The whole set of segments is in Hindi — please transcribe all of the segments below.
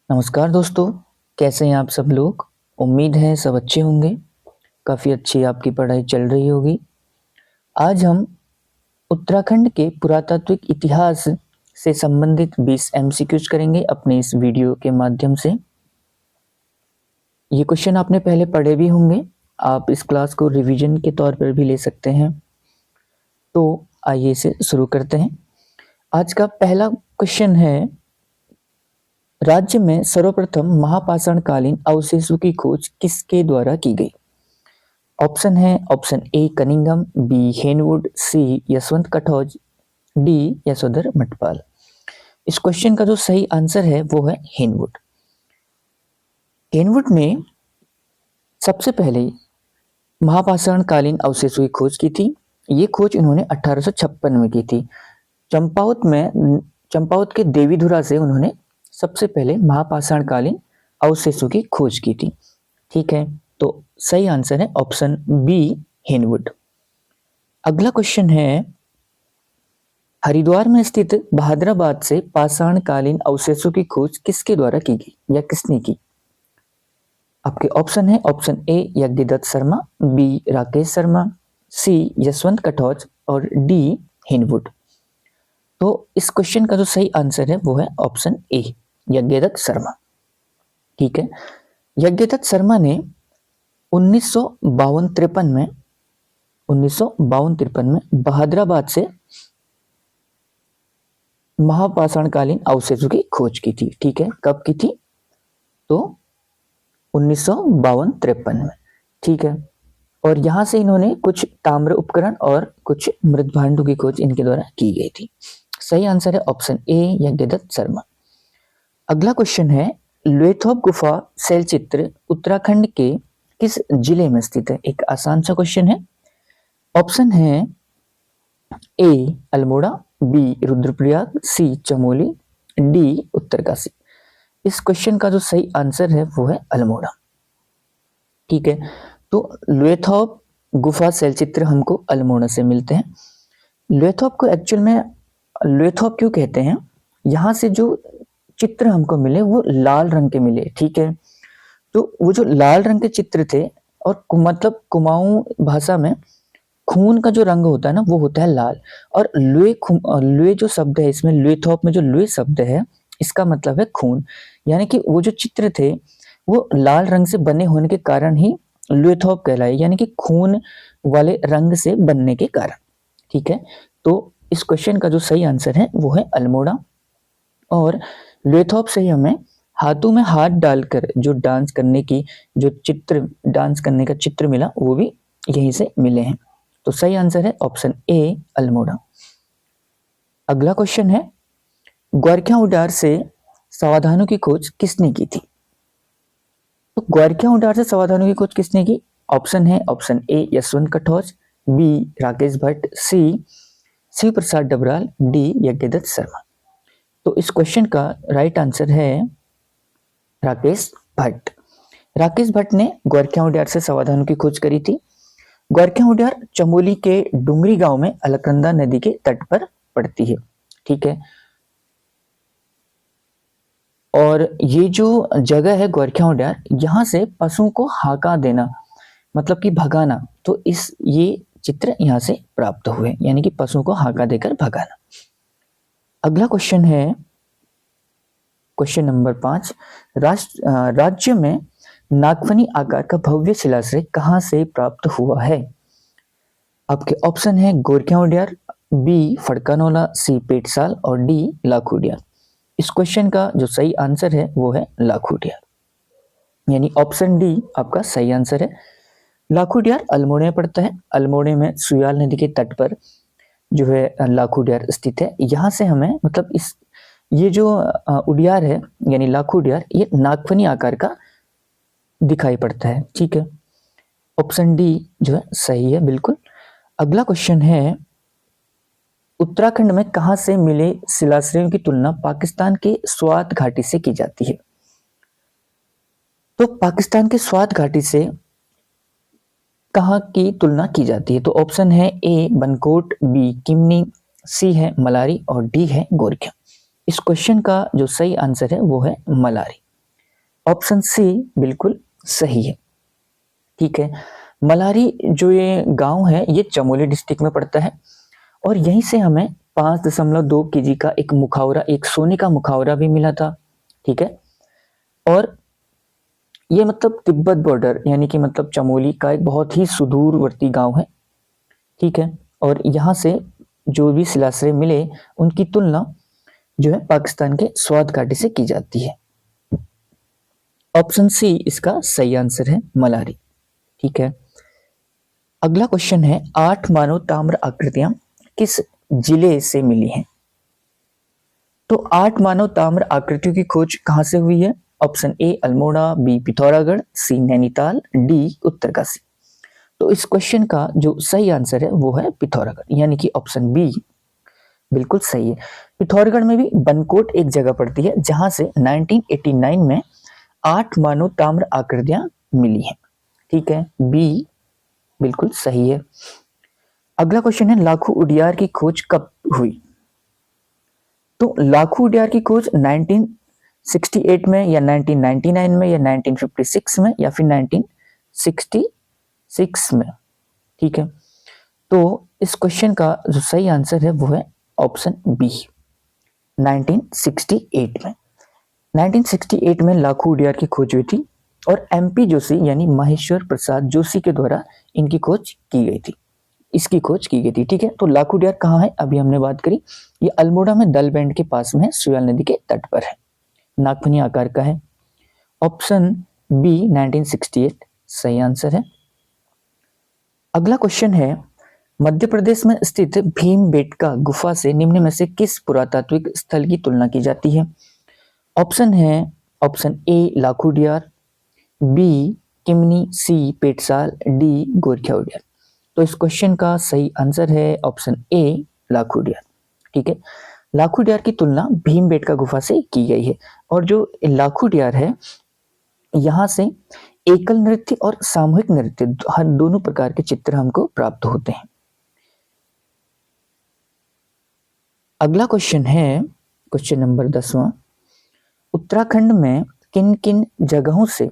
नमस्कार दोस्तों, कैसे हैं आप सब लोग? उम्मीद है सब अच्छे होंगे। काफ़ी अच्छी आपकी पढ़ाई चल रही होगी। आज हम उत्तराखंड के पुरातात्विक इतिहास से संबंधित 20 एमसीक्यूज करेंगे अपने इस वीडियो के माध्यम से। ये क्वेश्चन आपने पहले पढ़े भी होंगे। आप इस क्लास को रिवीजन के तौर पर भी ले सकते हैं। तो आइए इसे शुरू करते हैं। आज का पहला क्वेश्चन है, राज्य में सर्वप्रथम महापाषाणकालीन अवशेषों की खोज किसके द्वारा की गई? ऑप्शन है option A Cunningham, B Henwood, C Yashwant Katoch, D Yashodhar Mathpal. इस क्वेश्चन का जो सही आंसर है वो है हेनवुड। हेनवुड ने सबसे पहले महापाषाणकालीन अवशेषों की खोज की थी। ये खोज इन्होंने 1856 में की थी। चंपावत के देवीधुरा से उन्होंने सबसे पहले महापाषाणकालीन अवशेषों की खोज की थी। ठीक है, तो सही आंसर है ऑप्शन बी हेनवुड। अगला क्वेश्चन है, हरिद्वार में स्थित बहादुराबाद से पाषाणकालीन अवशेषों की खोज किसके द्वारा की गई या किसने की? आपके ऑप्शन है option A Yagyadutt Sharma, B Rakesh Sharma, C Yashwant Katoch और डी हेनवुड। तो इस क्वेश्चन का जो सही आंसर है वो है ऑप्शन ए यज्ञदत्त शर्मा। ठीक है, यज्ञदत्त शर्मा ने 1952-53 में बहादुराबाद से महापाषाणकालीन अवशेषों की खोज की थी। ठीक है, कब की थी? तो 1952-53 में। ठीक है, और यहाँ से इन्होंने कुछ ताम्र उपकरण और कुछ मृत भांडों की खोज इनके द्वारा की गई थी। सही आंसर है ऑप्शन ए यज्ञदत्त शर्मा। अगला क्वेश्चन है, लोथौप गुफा शैलचित्र उत्तराखंड के किस जिले में स्थित है? एक आसान सा क्वेश्चन है। ऑप्शन है ए अल्मोड़ा, बी रुद्रप्रयाग, सी चमोली, डी उत्तरकाशी। इस क्वेश्चन का जो सही आंसर है वो है अल्मोड़ा। ठीक है, तो लोथौप गुफा शैलचित्र हमको अल्मोड़ा से मिलते हैं। लोथौप को एक्चुअल में लोथौप क्यों कहते हैं? यहाँ से जो चित्र हमको मिले वो लाल रंग के मिले। ठीक है, तो वो जो लाल रंग के चित्र थे, और मतलब कुमाऊं भाषा में खून का जो रंग होता है ना वो होता है लाल। और लुए जो शब्द है इसमें, लोथौप में जो लुए शब्द है इसका मतलब है खून। यानी कि वो जो चित्र थे वो लाल रंग से बने होने के कारण ही लोथौप कहलाए, यानी कि खून वाले रंग से बनने के कारण। ठीक है, तो इस क्वेश्चन का जो सही आंसर है वो है अल्मोड़ा। और लोथौप से ही हमें हाथों में हाथ डालकर जो डांस करने की डांस करने का चित्र मिला वो भी यहीं से मिले हैं। तो सही आंसर है ऑप्शन ए अल्मोड़ा। अगला क्वेश्चन है, ग्वारखिया उडार से समाधानों की खोज किसने की थी? तो ग्वारखिया उडार से समाधानों की खोज किसने की? ऑप्शन है option A Yashwant Katoch, B Rakesh Bhatt, C Shiv Prasad Dabral, D Yagyadutt Sharma. तो इस क्वेश्चन का राइट आंसर है राकेश भट्ट। राकेश भट्ट ने ग्वारखिया उडार से समाधानों की खोज करी थी। ग्वारखिया उडार चमोली के डुंगरी गांव में अलकनंदा नदी के तट पर पड़ती है। ठीक है, और ये जो जगह है ग्वारखिया उडार, यहाँ से पशुओं को हाका देना मतलब कि भगाना, तो ये चित्र यहाँ से प्राप्त हुए, यानी कि पशुओं को हाका देकर भगाना। अगला क्वेश्चन है क्वेश्चन नंबर 5, राज्य में नागफनी आकार का भव्य शिलाश्रय कहाँ से प्राप्त हुआ है? आपके ऑप्शन है गोरखिया उडियार, बी फड़कानोला, सी पेटसाल और डी लाखोडियार। इस क्वेश्चन का जो सही आंसर है वो है लाखोडियार, यानी ऑप्शन डी आपका सही आंसर है। लाखोडियार अल्मोड़े में पड़ता है। अल्मोड़े में सुयाल नदी के तट पर जो है लाखोडियार स्थित है। यहाँ से हमें मतलब ये जो उडियार है यानी लाखोडियार, ये नागफनी आकार का दिखाई पड़ता है। ठीक है, ऑप्शन डी जो है सही है बिल्कुल। अगला क्वेश्चन है, उत्तराखंड में कहां से मिले शिलाश्रयों की तुलना पाकिस्तान के स्वात घाटी से की जाती है? तो पाकिस्तान के स्वात घाटी से कहां की तुलना की जाती है? तो ऑप्शन है ए बनकोट, बी किमनी, सी है मलारी और डी है गोरखिया। इस क्वेश्चन का जो सही आंसर है वो है मलारी। ऑप्शन सी बिल्कुल सही है। ठीक है, मलारी जो ये गांव है ये चमोली डिस्ट्रिक्ट में पड़ता है और यहीं से हमें 5.2 केजी का एक मुखावरा, एक सोने का मुखावरा भी मिला था। ठीक है, और ये मतलब तिब्बत बॉर्डर यानी कि मतलब चमोली का एक बहुत ही सुदूरवर्ती गांव है। ठीक है, और यहाँ से जो भी शिलाश्रय मिले उनकी तुलना जो है पाकिस्तान के स्वात घाटी से की जाती है। ऑप्शन सी इसका सही आंसर है, मलारी। ठीक है, अगला क्वेश्चन है 8 मानव ताम्र आकृतियां किस जिले से मिली हैं? तो 8 मानव ताम्र आकृतियों की खोज कहां से हुई है? Option A Almora, B Pithoragarh, C Nainital, D Uttarkashi. तो इस क्वेश्चन का जो सही आंसर है वो है पिथौरागढ़, यानी कि ऑप्शन बी बिल्कुल सही है। पिथौरागढ़ में भी बनकोट एक जगह पड़ती है जहां से 1989 में 8 मानव ताम्र आकृतियां मिली हैं। ठीक है, बी बिल्कुल सही है। अगला क्वेश्चन है लाखों उडियार की खोज कब हुई? तो लाखों उडियार की खोज 1968 में या 1999 में या 1956 में या फिर 1966 में। ठीक है, तो इस क्वेश्चन का जो सही आंसर है वो है ऑप्शन बी 1968 में। 1968 में लाखों उडियार की खोज हुई थी और एमपी जोशी यानी महेश्वर प्रसाद जोशी के द्वारा इनकी खोज की गई थी, इसकी खोज की गई थी। ठीक है, तो लाखों उडियार कहाँ है? अभी हमने बात करी, ये अल्मोड़ा में दल बैंड के पास में है, सुयाल नदी के तट पर है, नागफनी आकार का है। ऑप्शन बी 1968 सही आंसर है। अगला क्वेश्चन है मध्य प्रदेश में स्थित भीमबेटका गुफा से निम्न में से किस पुरातात्विक स्थल की तुलना की जाती है? ऑप्शन है ऑप्शन ए लाखों उडियार, बी किमनी, सी पेटसाल, डी गोरखिया उडियार। तो इस क्वेश्चन का सही आंसर है ऑप्शन ए लाखों उडियार। ठीक है, लाखों उडियार की तुलना भीमबेटका गुफा से की गई है और जो लाखों उडियार है यहाँ से एकल नृत्य और सामूहिक नृत्य हर दोनों प्रकार के चित्र हमको प्राप्त होते हैं। अगला क्वेश्चन है क्वेश्चन नंबर 10वां, उत्तराखंड में किन किन जगहों से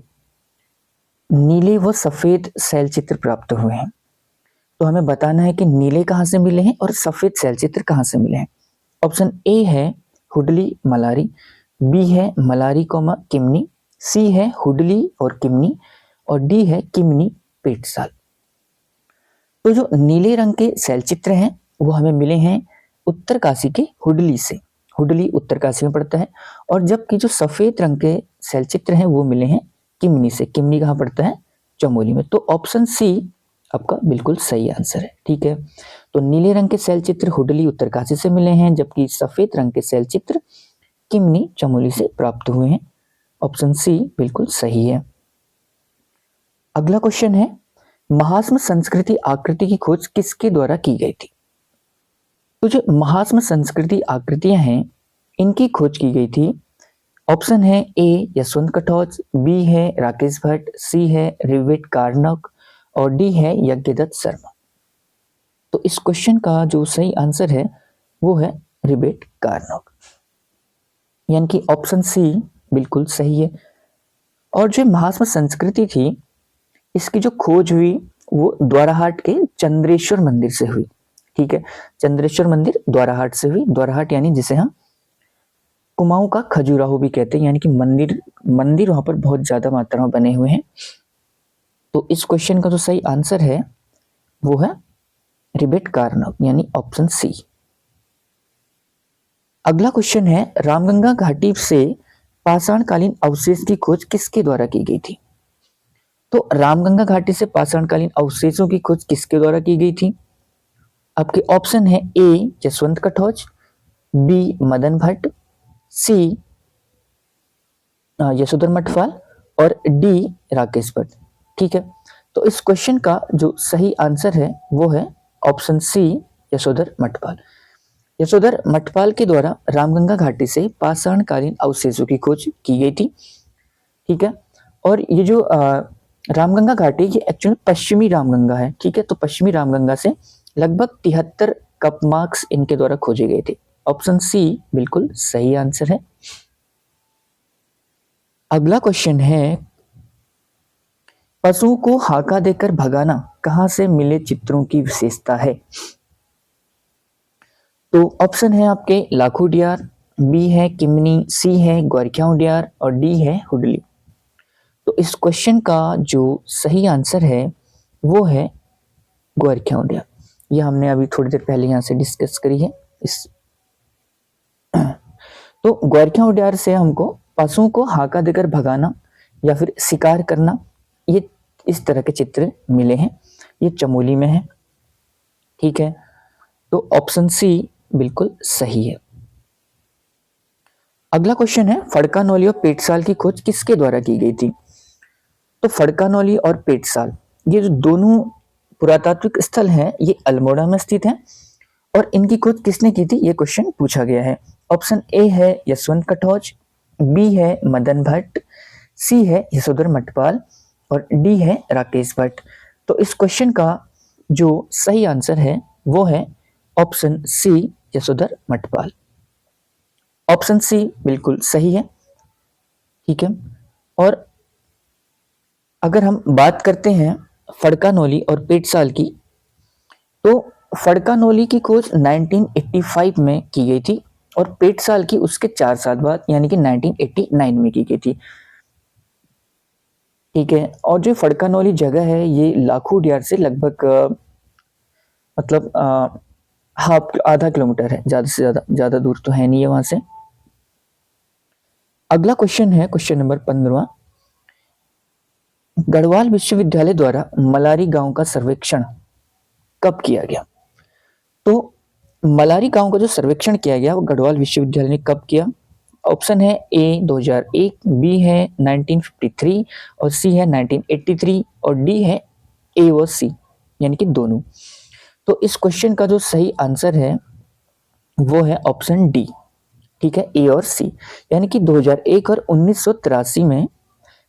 नीले व सफेद शैल चित्र प्राप्त हुए हैं? तो हमें बताना है कि नीले कहाँ से मिले हैं और सफेद शैल चित्र कहाँ से मिले हैं। ऑप्शन ए है हुडली मलारी, बी है मलारी कोमा किमनी, सी है हुडली और किमनी और डी है किमनी पेटसाल। तो जो नीले रंग के शैल चित्र हैं वो हमें मिले हैं उत्तरकाशी के हुडली से, हुडली उत्तरकाशी में पड़ता है, और जबकि जो सफेद रंग के शैल चित्र हैं वो मिले हैं किमनी से। किमनी कहाँ पड़ता है? चमोली में। तो ऑप्शन सी आपका बिल्कुल सही आंसर है। ठीक है, तो नीले रंग के शैल चित्र हुडली उत्तरकाशी से मिले हैं जबकि सफेद रंग के शैल चित्र किमनी चमोली से प्राप्त हुए हैं। ऑप्शन सी बिल्कुल सही है। अगला क्वेश्चन है महास्म संस्कृति आकृति की खोज किसके द्वारा की गई थी? तो जो महास्म संस्कृति आकृतियां हैं इनकी खोज की गई थी। ऑप्शन है ए यशवंत कटोच, बी है राकेश भट्ट, सी है रिवेट कार्नक और डी है यज्ञदत्त शर्मा। तो इस क्वेश्चन का जो सही आंसर है वो है रिवेट कार्नक, यानी कि ऑप्शन सी बिल्कुल सही है। और जो महास्म संस्कृति थी इसकी जो खोज हुई वो द्वाराहाट के चंद्रेश्वर मंदिर से हुई। ठीक है, चंद्रेश्वर मंदिर द्वाराहाट से हुई। द्वाराहाट यानी जिसे हम कुमाऊं का खजुराहो भी कहते हैं, यानी कि मंदिर वहां पर बहुत ज्यादा मात्रा में बने हुए हैं। तो इस क्वेश्चन का जो सही आंसर है वो है रिबेट कार्नक, यानी ऑप्शन सी। अगला क्वेश्चन है रामगंगा घाटी से पाषाणकालीन अवशेष की खोज किसके द्वारा की गई थी? तो रामगंगा घाटी से पाषाणकालीन अवशेषों की खोज किसके द्वारा की गई थी? आपके ऑप्शन है ए यशवंत कटोच, बी मदन भट्ट, सी यशोधर मठवाल और डी राकेश भट्ट। ठीक है, तो इस क्वेश्चन का जो सही आंसर है वो है ऑप्शन सी यशोधर मठपाल। यशोधर मठपाल के द्वारा रामगंगा घाटी से पाषाणकालीन अवशेषों की खोज की गई थी। ठीक है, और ये जो रामगंगा घाटी ये एक्चुअली पश्चिमी रामगंगा है। ठीक है, तो पश्चिमी रामगंगा से लगभग 73 कप मार्क्स इनके द्वारा खोजे गए थे। ऑप्शन सी बिल्कुल सही आंसर है। अगला क्वेश्चन है, पशुओं को हाका देकर भगाना कहां से मिले चित्रों की विशेषता है? तो ऑप्शन है आपके लाखों डियार, बी है किमनी, सी है ग्वारख्याओं डियार और डी है हुडली। तो इस क्वेश्चन का जो सही आंसर है वो है ग्वारख्याओं डियार। ये हमने अभी थोड़ी देर पहले यहाँ से डिस्कस करी है इस तो ग्वारख्याओं डियार से हमको पशुओं को हाका देकर भगाना या फिर शिकार करना, ये इस तरह के चित्र मिले हैं। ये चमोली में है, ठीक है। तो ऑप्शन सी बिल्कुल सही है। अगला क्वेश्चन है, फड़कानौली और पेटसाल की खोज किसके द्वारा की गई थी? तो फड़कानौली और पेटसाल ये जो दोनों पुरातात्विक स्थल हैं ये अल्मोड़ा में स्थित हैं और इनकी खोज किसने की थी, ये क्वेश्चन पूछा गया है। ऑप्शन ए है यशवंत कटौज, बी है मदन भट्ट, सी है यशोधर मटपाल और डी है राकेश भट्ट। तो इस क्वेश्चन का जो सही आंसर है वो है option C Yashodhar Mathpal. Option C बिल्कुल सही है, ठीक है। और अगर हम बात करते हैं फड़कानौली और पेटसाल की, तो फड़कानौली की खोज 1985 में की गई थी और पेटसाल की उसके 4 साल बाद यानी कि 1989 में की गई थी, ठीक है। और जो फड़कानौली जगह है ये लाखों डियार से लगभग मतलब हाफ आधा किलोमीटर है, ज्यादा से ज्यादा दूर तो है नहीं है वहां से। अगला क्वेश्चन है क्वेश्चन नंबर 15। गढ़वाल विश्वविद्यालय द्वारा मलारी गांव का सर्वेक्षण कब किया गया? तो मलारी गांव का जो सर्वेक्षण किया गया वो गढ़वाल विश्वविद्यालय ने कब किया? ऑप्शन है ए 2001, बी है 1953 और सी है 1983 और डी है ए और सी यानी कि दोनों। तो इस क्वेश्चन का जो सही आंसर है वो है ऑप्शन डी, ठीक है, ए और सी। यानी कि 2001 और 1983 में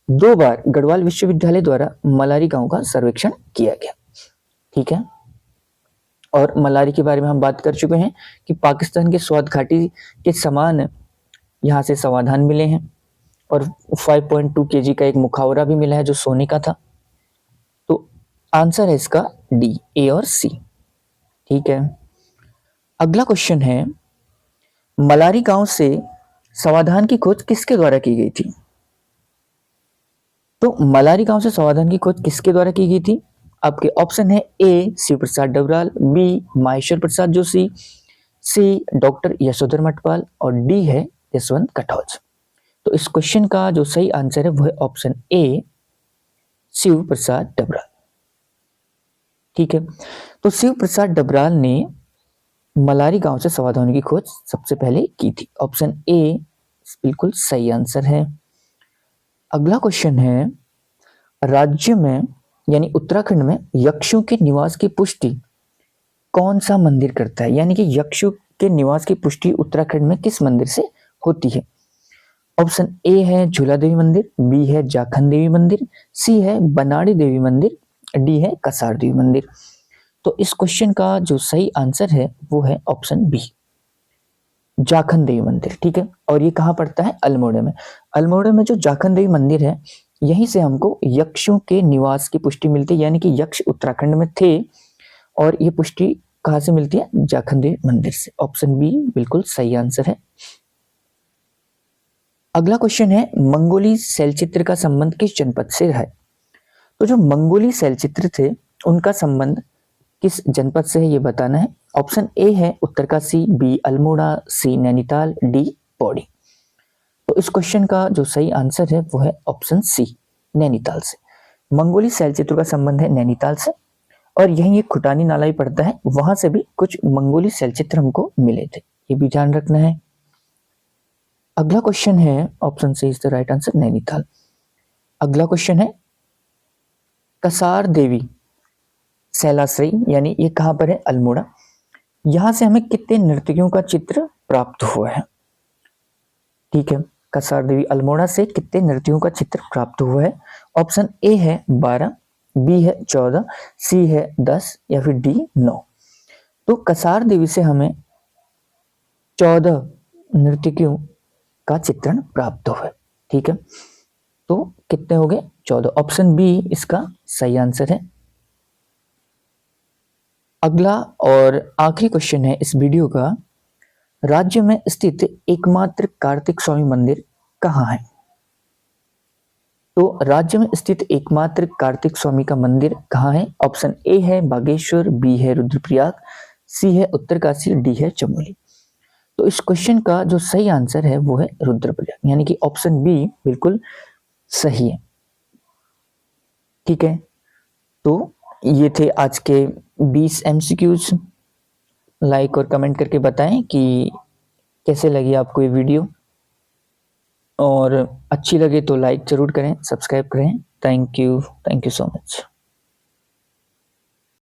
2 बार गढ़वाल विश्वविद्यालय द्वारा मलारी गांव का सर्वेक्षण किया गया, ठीक है। और मलारी के बारे में हम बात कर चुके हैं कि पाकिस्तान के स्वात घाटी के समान यहाँ से समाधान मिले हैं और 5.2 kg का एक मुखावरा भी मिला है जो सोने का था। तो आंसर है इसका डी, ए और सी, ठीक है। अगला क्वेश्चन है, मलारी गांव से समाधान की खोज किसके द्वारा की गई थी? तो मलारी गांव से समाधान की खोज किसके द्वारा की गई थी? आपके ऑप्शन है ए शिव प्रसाद डबराल, बी माहेश्वर प्रसाद जोशी, सी डॉक्टर यशोधर मटपाल और डी है यशवंत कटौज। तो इस क्वेश्चन का जो सही आंसर है वो है ऑप्शन ए शिव प्रसाद डबराल, ठीक है। तो शिव प्रसाद डबराल ने मलारी गांव से समाधान की खोज सबसे पहले की थी। ऑप्शन ए बिल्कुल सही आंसर है। अगला क्वेश्चन है, राज्य में यानी उत्तराखंड में यक्षों के निवास की पुष्टि कौन सा मंदिर करता है? यानी कि यक्षों के निवास की पुष्टि उत्तराखंड में किस मंदिर से होती है? ऑप्शन ए है झूला देवी मंदिर, बी है जाखन देवी मंदिर, सी है बनाड़ी देवी मंदिर, डी है कसार देवी मंदिर। तो इस क्वेश्चन का जो सही आंसर है वो है ऑप्शन बी जाखन देवी मंदिर, ठीक है। और ये कहाँ पड़ता है? अल्मोड़ा में। अल्मोड़ा में जो जाखन देवी मंदिर है यहीं से हमको यक्षों के निवास की पुष्टि मिलती है, यानी कि यक्ष उत्तराखंड में थे और ये पुष्टि कहाँ से मिलती है? जाखन देवी मंदिर से। ऑप्शन बी बिल्कुल सही आंसर है। अगला क्वेश्चन है, मंगोली शैलचित्र का संबंध किस जनपद से है? तो जो मंगोली शैलचित्र थे उनका संबंध किस जनपद से है ये बताना है। ऑप्शन ए है उत्तरकाशी, बी अल्मोड़ा, सी नैनीताल, डी पौड़ी। तो इस क्वेश्चन का जो सही आंसर है वो है ऑप्शन सी नैनीताल से। मंगोली शैलचित्र का संबंध है नैनीताल से और यही एक खुटानी नाला भी पड़ता है, वहां से भी कुछ मंगोली शैलचित्र हमको मिले थे, ये भी ध्यान रखना है। अगला क्वेश्चन है, option C is the right answer, Nainital. अगला क्वेश्चन है, कसार देवी शैलाश्रय यानी ये कहां पर है? अल्मोड़ा। यहां से हमें कितने नर्तकियों का चित्र प्राप्त हुआ है? ठीक है, कसार देवी अल्मोड़ा से कितने नर्तकियों का चित्र प्राप्त हुआ है? ऑप्शन ए है 12, बी है 14, सी है 10 या फिर डी 9। तो कसार देवी से हमें 14 नर्तकियों का चित्रण प्राप्त हुआ है, ठीक है। तो कितने हो गए? 14। ऑप्शन बी इसका सही आंसर है। अगला और आखिरी क्वेश्चन है इस वीडियो का, राज्य में स्थित एकमात्र कार्तिक स्वामी मंदिर कहाँ है? तो राज्य में स्थित एकमात्र कार्तिक स्वामी का मंदिर कहाँ है? ऑप्शन ए है बागेश्वर, बी है रुद्रप्रयाग, सी है उत्तरकाशी, डी है चमोली। तो इस क्वेश्चन का जो सही आंसर है वो है रुद्रप्रयाग, यानी कि ऑप्शन बी बिल्कुल सही है। ठीक है, तो ये थे आज के 20 एमसीक्यूज। लाइक और कमेंट करके बताएं कि कैसे लगी आपको ये वीडियो, और अच्छी लगे तो लाइक जरूर करें, सब्सक्राइब करें। Thank you so much.